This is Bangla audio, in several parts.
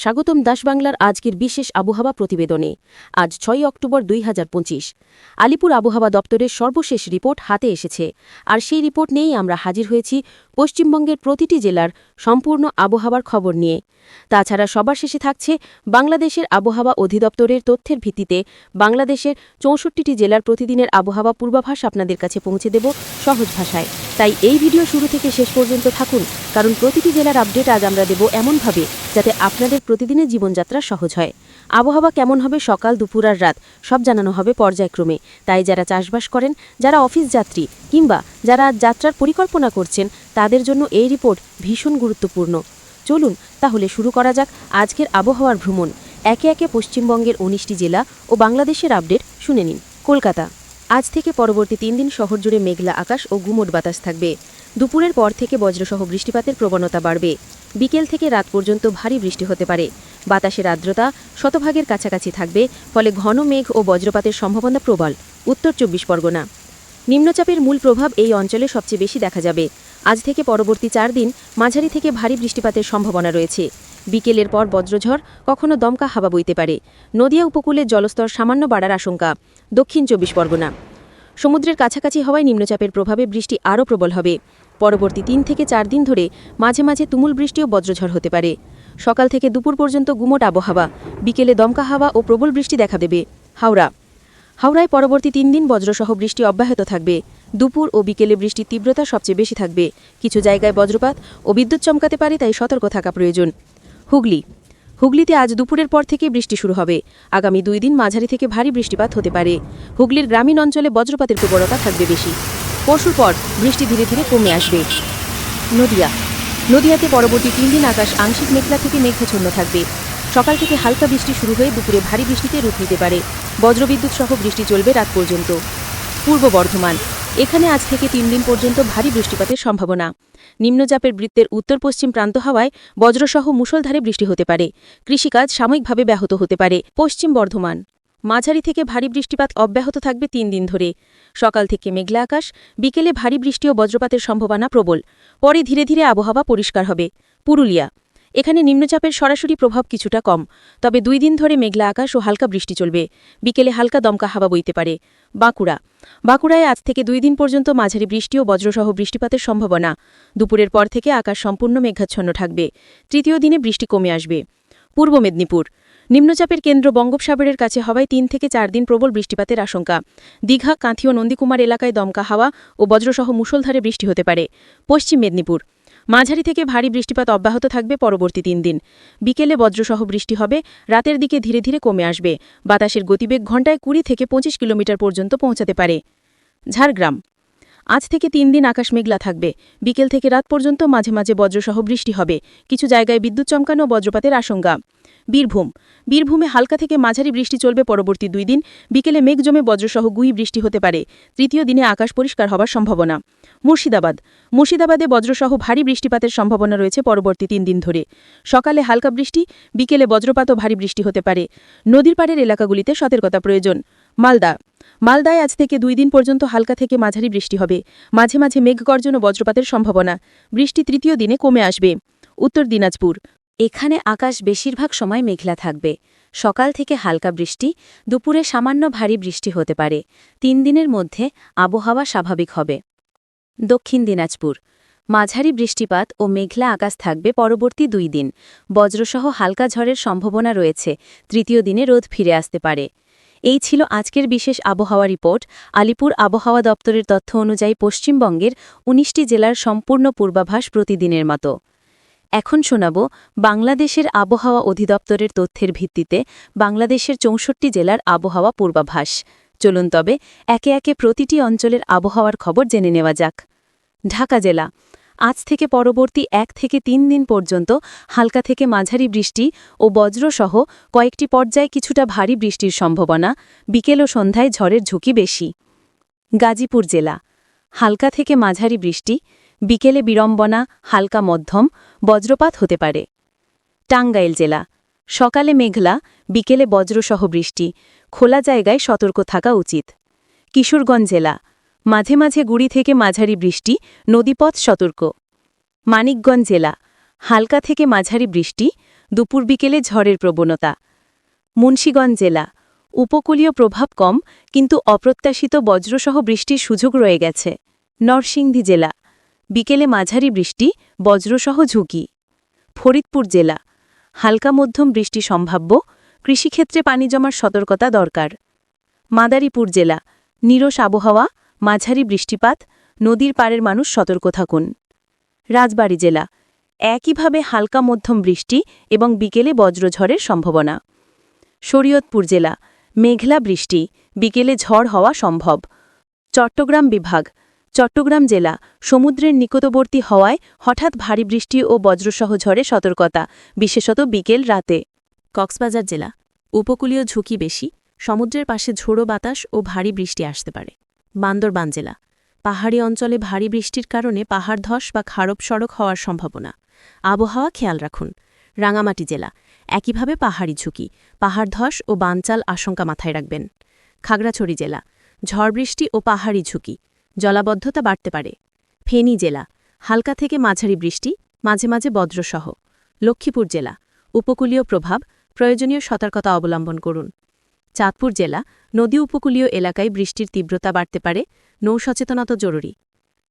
স্বাগতম দাস বাংলার আজকের বিশেষ আবহাওয়া প্রতিবেদনে। আজ ৬ অক্টোবর ২০২৫। আলিপুর আবহাওয়া দপ্তরের সর্বশেষ রিপোর্ট হাতে এসেছে, আর সেই রিপোর্ট নিয়েই আমরা হাজির হয়েছি পশ্চিমবঙ্গের প্রতিটি জেলার সম্পূর্ণ আবহাওয়ার খবর নিয়ে। তাছাড়া সবার শেষে থাকছে বাংলাদেশের আবহাওয়া অধিদপ্তরের তথ্যের ভিত্তিতে বাংলাদেশের ৬৪টি জেলার প্রতিদিনের আবহাওয়া পূর্বাভাস আপনাদের কাছে পৌঁছে দেব সহজ ভাষায়। তাই এই ভিডিও শুরু থেকে শেষ পর্যন্ত থাকুন, কারণ প্রতিটি জেলার আপডেট আজ আমরা দেব এমনভাবে যাতে আপনাদের প্রতিদিনের জীবনযাত্রা সহজ হয়। আবহাওয়া কেমন হবে সকাল, দুপুর আর রাত সব জানানো হবে পর্যায়ক্রমে। তাই যারা চাষবাস করেন, যারা অফিস যাত্রী কিংবা যারা যাত্রার পরিকল্পনা করছেন, তাদের জন্য এই রিপোর্ট ভীষণ গুরুত্বপূর্ণ। চলুন তাহলে শুরু করা যাক আজকের আবহাওয়ার ভ্রমণ। একে একে পশ্চিমবঙ্গের ১৯টি জেলা ও বাংলাদেশের আপডেট শুনে নিন। কলকাতা। আজ থেকে পরবর্তী ৩ দিন শহর জুড়ে মেঘলা আকাশ ও গুমোট বাতাস থাকবে। দুপুরের পর থেকে বজ্রসহ বৃষ্টিপাতের প্রবণতা বাড়বে। বিকেল থেকে রাত পর্যন্ত ভারী বৃষ্টি হতে পারে। বাতাসের আর্দ্রতা শতভাগের কাছাকাছি থাকবে, ফলে ঘন মেঘ ও বজ্রপাতের সম্ভাবনা প্রবল। উত্তর ২৪ পরগনা। নিম্নচাপের মূল প্রভাব এই অঞ্চলে সবচেয়ে বেশি দেখা যাবে। আজ থেকে পরবর্তী ৪ দিন মাঝারি থেকে ভারী বৃষ্টিপাতের সম্ভাবনা রয়েছে। বিকেলের পর বজ্রঝড়, কখনো দমকা হাওয়া বইতে পারে। নদিয়া উপকূলে জলস্তর সামান্য বাড়ার আশঙ্কা। দক্ষিণ ২৪ পরগনা। সমুদ্রের কাছাকাছি হওয়ায় নিম্নচাপের প্রভাবে বৃষ্টি আরও প্রবল হবে। পরবর্তী ৩ থেকে ৪ দিন ধরে মাঝে মাঝে তুমুল বৃষ্টি ও বজ্রঝড় হতে পারে। সকাল থেকে দুপুর পর্যন্ত গুমোট আবহাওয়া, বিকেলে দমকা হাওয়া ও প্রবল বৃষ্টি দেখা দেবে। হাওড়ায় পরবর্তী ৩ দিন বজ্রসহ বৃষ্টি অব্যাহত থাকবে। দুপুর ও বিকেলে বৃষ্টির তীব্রতা সবচেয়ে বেশি থাকবে। কিছু জায়গায় বজ্রপাত ও বিদ্যুৎ চমকাতে পারে, তাই সতর্ক থাকা প্রয়োজন। হুগলিতে আজ দুপুরের পর থেকে বৃষ্টি শুরু হবে। আগামী ২ দিন মাঝারি থেকে ভারী বৃষ্টিপাত হতে পারে। হুগলির গ্রামীণ অঞ্চলে বজ্রপাতের প্রবণতা থাকবে বেশি। পরশুর পর বৃষ্টি ধীরে ধীরে কমে আসবে। নদিয়াতে পরবর্তী ৩ দিন আকাশ আংশিক মেঘলা থেকে মেঘাচ্ছন্ন থাকবে। সকাল থেকে হালকা বৃষ্টি শুরু হয়ে দুপুরে ভারী বৃষ্টিতে রূপ নিতে পারে। বজ্রবিদ্যুৎ সহ বৃষ্টি চলবে রাত পর্যন্ত। পূর্ব বর্ধমান। এখানে আজ থেকে ৩ দিন পর্যন্ত ভারী বৃষ্টিপাতের সম্ভাবনা। নিম্নচাপের বৃত্তের উত্তর পশ্চিম প্রান্ত হওয়ায় বজ্রসহ মুষলধারে বৃষ্টি হতে পারে। কৃষিকাজ সাময়িকভাবে ব্যাহত হতে পারে। পশ্চিম বর্ধমান। মাঝারি থেকে ভারী বৃষ্টিপাত অব্যাহত থাকবে ৩ দিন ধরে। সকাল থেকে মেঘলা আকাশ, বিকেলে ভারী বৃষ্টি ও বজ্রপাতের সম্ভাবনা প্রবল। পরে ধীরে ধীরে আবহাওয়া পরিষ্কার হবে। পুরুলিয়া। এখানে নিম্নচাপের সরাসরি প্রভাব কিছুটা কম, তবে ২ দিন ধরে মেঘলা আকাশ ও হালকা বৃষ্টি চলবে। বিকেলে হালকা দমকা হাওয়া বইতে পারে। বাঁকুড়ায় আজ থেকে ২ দিন পর্যন্ত মাঝারি বৃষ্টি ও বজ্রসহ বৃষ্টিপাতের সম্ভাবনা। দুপুরের পর থেকে আকাশ সম্পূর্ণ মেঘাচ্ছন্ন থাকবে। তৃতীয় দিনে বৃষ্টি কমে আসবে। পূর্ব মেদিনীপুর। নিম্নচাপের কেন্দ্র বঙ্গোপসাগরের কাছে হওয়ায় ৩ থেকে ৪ দিন প্রবল বৃষ্টিপাতের আশঙ্কা। দীঘা, কাঁথি ও নন্দীকুমার এলাকায় দমকা হাওয়া ও বজ্রসহ মুষলধারে বৃষ্টি হতে পারে। পশ্চিম মেদিনীপুর। মাঝারি থেকে ভারী বৃষ্টিপাত অব্যাহত থাকবে পরবর্তী ৩ দিন। বিকেলে বজ্রসহ বৃষ্টি হবে, রাতের দিকে ধীরে ধীরে কমে আসবে। বাতাসের গতিবেগ ঘণ্টায় ২০ থেকে ২৫ কিলোমিটার পর্যন্ত পৌঁছাতে পারে। ঝাড়গ্রাম। আজ থেকে ৩ দিন আকাশ মেঘলা থাকবে। বিকেল থেকে রাত পর্যন্ত মাঝে মাঝে বজ্রসহ বৃষ্টি হবে। কিছু জায়গায় বিদ্যুৎ চমকানো ও বজ্রপাতের আশঙ্কা। বীরভূমে হালকা থেকে মাঝারি বৃষ্টি চলবে পরবর্তী ২ দিন। বিকেলে মেঘ জমে বজ্রসহ গুঁই বৃষ্টি হতে পারে। তৃতীয় দিনে আকাশ পরিষ্কার হবার সম্ভাবনা। মুর্শিদাবাদে বজ্রসহ ভারী বৃষ্টিপাতের সম্ভাবনা রয়েছে পরবর্তী ৩ দিন ধরে। সকালে হালকা বৃষ্টি, বিকেলে বজ্রপাত ও ভারী বৃষ্টি হতে পারে। নদীর পাড়ের এলাকাগুলিতে সতর্কতা প্রয়োজন। মালদায় আজ থেকে ২ দিন পর্যন্ত হালকা থেকে মাঝারি বৃষ্টি হবে। মাঝে মাঝে মেঘগর্জন ও বজ্রপাতের সম্ভাবনা। বৃষ্টি তৃতীয় দিনে কমে আসবে। উত্তর দিনাজপুর। এখানে আকাশ বেশিরভাগ সময় মেঘলা থাকবে। সকাল থেকে হালকা বৃষ্টি, দুপুরে সামান্য ভারী বৃষ্টি হতে পারে। ৩ দিনের মধ্যে আবহাওয়া স্বাভাবিক হবে। দক্ষিণ দিনাজপুর। মাঝারি বৃষ্টিপাত ও মেঘলা আকাশ থাকবে পরবর্তী ২ দিন। বজ্রসহ হালকা ঝড়ের সম্ভাবনা রয়েছে। তৃতীয় দিনে রোদ ফিরে আসতে পারে। এই ছিল আজকের বিশেষ আবহাওয়া রিপোর্ট। আলিপুর আবহাওয়া দপ্তরের তথ্য অনুযায়ী পশ্চিমবঙ্গের ১৯টি জেলার সম্পূর্ণ পূর্বাভাস প্রতিদিনের মতো। এখন শোনাব বাংলাদেশের আবহাওয়া অধিদপ্তরের তথ্যের ভিত্তিতে বাংলাদেশের ৬৪ জেলার আবহাওয়া পূর্বাভাস। চলুন তবে একে একে প্রতিটি অঞ্চলের আবহাওয়ার খবর জেনে নেওয়া যাক। ঢাকা জেলা। আজ থেকে পরবর্তী ১ থেকে ৩ দিন পর্যন্ত হালকা থেকে মাঝারি বৃষ্টি ও বজ্রসহ কয়েকটি পর্যায়ে কিছুটা ভারী বৃষ্টির সম্ভাবনা। বিকেল ও সন্ধ্যায় ঝড়ের ঝুঁকি বেশি। গাজীপুর জেলা। হালকা থেকে মাঝারি বৃষ্টি, বিকেলে বিড়ম্বনা, হালকা মধ্যম, বজ্রপাত হতে পারে। টাঙ্গাইল জেলা। সকালে মেঘলা, বিকেলে বজ্রসহ বৃষ্টি, খোলা জায়গায় সতর্ক থাকা উচিত। কিশোরগঞ্জ জেলা। মাঝে মাঝে গুঁড়ি থেকে মাঝারি বৃষ্টি, নদীপথ সতর্ক। মানিকগঞ্জ জেলা। হালকা থেকে মাঝারি বৃষ্টি, দুপুর বিকেলে ঝড়ের প্রবণতা। মুন্সিগঞ্জ জেলা উপকূলীয় প্রভাব কম, কিন্তু অপ্রত্যাশিত বজ্রসহ বৃষ্টির সুযোগ রয়ে গেছে। নরসিংদী জেলা বিকেলে মাঝারি বৃষ্টি, বজ্রসহ ঝুঁকি। ফরিদপুর জেলা হালকা মধ্যম বৃষ্টি সম্ভাব্য, কৃষিক্ষেত্রে পানি জমার সতর্কতা দরকার। মাদারীপুর জেলা নিরস আবহাওয়া, মাঝারি বৃষ্টিপাত, নদীর পাড়ের মানুষ সতর্ক থাকুন। রাজবাড়ী জেলা একইভাবে হালকা মধ্যম বৃষ্টি এবং বিকেলে বজ্রঝড়ের সম্ভাবনা। শরীয়তপুর জেলা মেঘলা বৃষ্টি, বিকেলে ঝড় হওয়া সম্ভব। চট্টগ্রাম বিভাগ চট্টগ্রাম জেলা সমুদ্রের নিকটবর্তী হওয়ায় হঠাৎ ভারী বৃষ্টি ও বজ্রসহ ঝড়ে সতর্কতা, বিশেষত বিকেল রাতে। কক্সবাজার জেলা উপকূলীয় ঝুঁকি বেশি, সমুদ্রের পাশে ঝোড়ো বাতাস ও ভারী বৃষ্টি আসতে পারে। বান্দরবান জেলা পাহাড়ি অঞ্চলে ভারী বৃষ্টির কারণে পাহাড় ধস বা খারাপ সড়ক হওয়ার সম্ভাবনা। আবহাওয়া খেয়াল রাখুন। রাঙামাটি জেলা একইভাবে পাহাড়ি ঝুঁকি, পাহাড় ধস ও বানচাল আশঙ্কা মাথায় রাখবেন। খাগড়াছড়ি জেলা ঝড় বৃষ্টি ও পাহাড়ি ঝুঁকি, জলাবদ্ধতা বাড়তে পারে। ফেনী জেলা হালকা থেকে মাঝারি বৃষ্টি, মাঝে মাঝে বজ্রসহ। লক্ষ্মীপুর জেলা উপকূলীয় প্রভাব, প্রয়োজনীয় সতর্কতা অবলম্বন করুন। চাঁদপুর জেলা নদী উপকূলীয় এলাকায় বৃষ্টির তীব্রতা বাড়তে পারে, নৌ সচেতনতা জরুরি।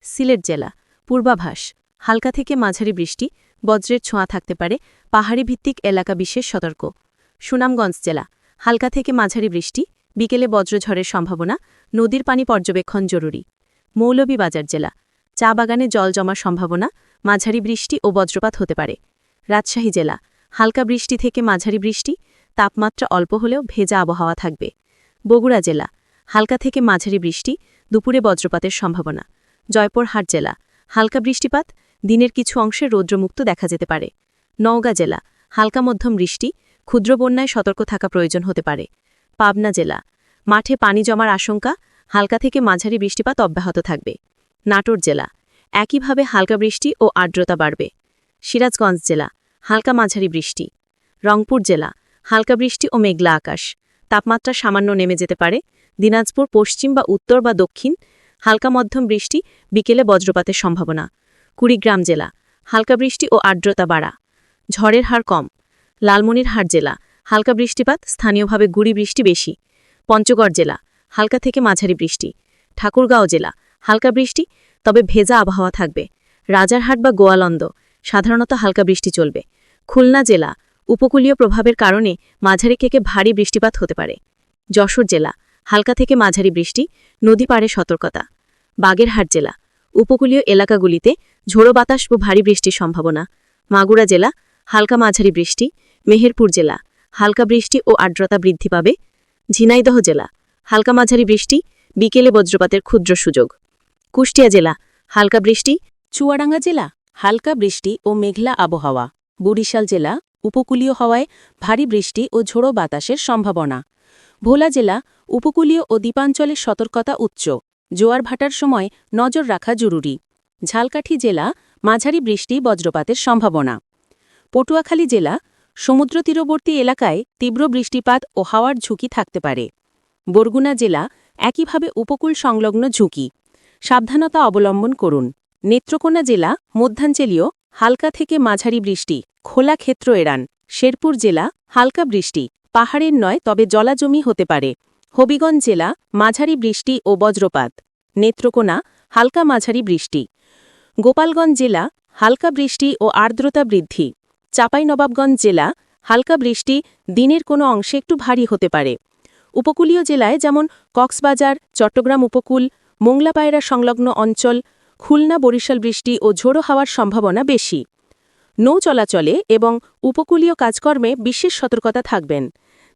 সিলেট জেলা পূর্বাভাস হালকা থেকে মাঝারি বৃষ্টি, বজ্রের ছোঁয়া থাকতে পারে, পাহাড়ি ভিত্তিক এলাকা বিশেষ সতর্ক। সুনামগঞ্জ জেলা হালকা থেকে মাঝারি বৃষ্টি, বিকেলে বজ্রঝড়ের সম্ভাবনা, নদীর পানি পর্যবেক্ষণ জরুরি। মৌলভীবাজার জেলা চা বাগানে জল জমার সম্ভাবনা, মাঝারি বৃষ্টি ও বজ্রপাত হতে পারে। রাজশাহী জেলা হালকা বৃষ্টি থেকে মাঝারি বৃষ্টি, তাপমাত্রা অল্প হলেও ভেজা আবহাওয়া থাকবে। বগুড়া জেলা হালকা থেকে মাঝারি বৃষ্টি, দুপুরে বজ্রপাতের সম্ভাবনা। জয়পুরহাট জেলা হালকা বৃষ্টিপাত, দিনের কিছু অংশে রৌদ্রমুক্ত দেখা যেতে পারে। নওগাঁ জেলা হালকা মধ্যম বৃষ্টি, ক্ষুদ্র বন্যায় সতর্ক থাকা প্রয়োজন হতে পারে। পাবনা জেলা মাঠে পানি জমার আশঙ্কা, হালকা থেকে মাঝারি বৃষ্টিপাত অব্যাহত থাকবে। নাটোর জেলা একইভাবে হালকা বৃষ্টি ও আর্দ্রতা বাড়বে। সিরাজগঞ্জ জেলা হালকা মাঝারি বৃষ্টি। রংপুর জেলা হালকা বৃষ্টি ও মেঘলা আকাশ, তাপমাত্রা সামান্য নেমে যেতে পারে। দিনাজপুর পশ্চিম বা উত্তর বা দক্ষিণ হালকা মধ্যম বৃষ্টি, বিকেলে বজ্রপাতের সম্ভাবনা। কুড়িগ্রাম জেলা হালকা বৃষ্টি ও আর্দ্রতা বাড়া, ঝড়ের হার কম। লালমনিরহাট জেলা হালকা বৃষ্টিপাত, স্থানীয়ভাবে গুঁড়ি বৃষ্টি বেশি। পঞ্চগড় জেলা হালকা থেকে মাঝারি বৃষ্টি। ঠাকুরগাঁও জেলা হালকা বৃষ্টি, তবে ভেজা আবহাওয়া থাকবে। রাজারহাট বা গোয়ালন্দ সাধারণত হালকা বৃষ্টি চলবে। খুলনা জেলা উপকূলীয় প্রভাবের কারণে মাঝারি থেকে ভারী বৃষ্টিপাত হতে পারে। যশোর জেলা হালকা থেকে মাঝারি বৃষ্টি, নদী পাড়ে সতর্কতা। বাগেরহাট জেলা উপকূলীয় এলাকাগুলিতে ঝোড়ো বাতাস ও ভারী বৃষ্টির সম্ভাবনা। মাগুরা জেলা হালকা মাঝারি বৃষ্টি। মেহেরপুর জেলা হালকা বৃষ্টি ও আর্দ্রতা বৃদ্ধি পাবে। ঝিনাইদহ জেলা হালকা মাঝারি বৃষ্টি, বিকেলে বজ্রপাতের ক্ষুদ্র সুযোগ। কুষ্টিয়া জেলা হালকা বৃষ্টি। চুয়াডাঙ্গা জেলা হালকা বৃষ্টি ও মেঘলা আবহাওয়া। বরিশাল জেলা উপকূলীয় হওয়ায় ভারী বৃষ্টি ও ঝোড়ো বাতাসের সম্ভাবনা। ভোলা জেলা উপকূলীয় ও দ্বীপাঞ্চলের সতর্কতা উচ্চ, জোয়ার ভাটার সময় নজর রাখা জরুরি। ঝালকাঠি জেলা মাঝারি বৃষ্টি, বজ্রপাতের সম্ভাবনা। পটুয়াখালী জেলা সমুদ্র তীরবর্তী এলাকায় তীব্র বৃষ্টিপাত ও হাওয়ার ঝুঁকি থাকতে পারে। বরগুনা জেলা একইভাবে উপকূল সংলগ্ন ঝুঁকি, সাবধানতা অবলম্বন করুন। নেত্রকোনা জেলা মধ্যাঞ্চলীয় হালকা থেকে মাঝারি বৃষ্টি, খোলা ক্ষেত্র এড়ান। শেরপুর জেলা হালকা বৃষ্টি, পাহাড়ের নয় তবে জলাজমি হতে পারে। হবিগঞ্জ জেলা মাঝারি বৃষ্টি ও বজ্রপাত। নেত্রকোনা হালকা মাঝারি বৃষ্টি। গোপালগঞ্জ জেলা হালকা বৃষ্টি ও আর্দ্রতা বৃদ্ধি। চাঁপাইনবাবগঞ্জ জেলা হালকা বৃষ্টি, দিনের কোনো অংশে একটু ভারী হতে পারে। উপকূলীয় জেলায় যেমন কক্সবাজার, চট্টগ্রাম উপকূল, মোংলা পায়রা সংলগ্ন অঞ্চল, খুলনা, বরিশাল বৃষ্টি ও ঝোড়ো হাওয়ার সম্ভাবনা বেশি। নৌ চলাচলে এবং উপকূলীয় কাজকর্মে বিশেষ সতর্কতা থাকবেন।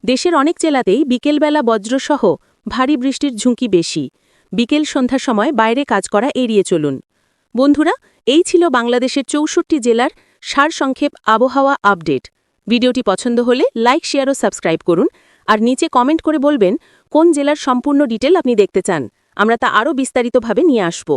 দেশের অনেক জেলাতেই বিকেলবেলা বজ্রসহ ভারী বৃষ্টির ঝুঁকি বেশি। বিকেল সন্ধ্যার সময় বাইরে কাজ করা এড়িয়ে চলুন। বন্ধুরা, এই ছিল বাংলাদেশের ৬৪ জেলার সারসংক্ষেপ আবহাওয়া আপডেট। ভিডিওটি পছন্দ হলে লাইক, শেয়ার ও সাবস্ক্রাইব করুন। আর নিচে কমেন্ট করে বলবেন কোন জেলার সম্পূর্ণ ডিটেল আপনি দেখতে চান। আমরা তা আরও বিস্তারিতভাবে নিয়ে আসব।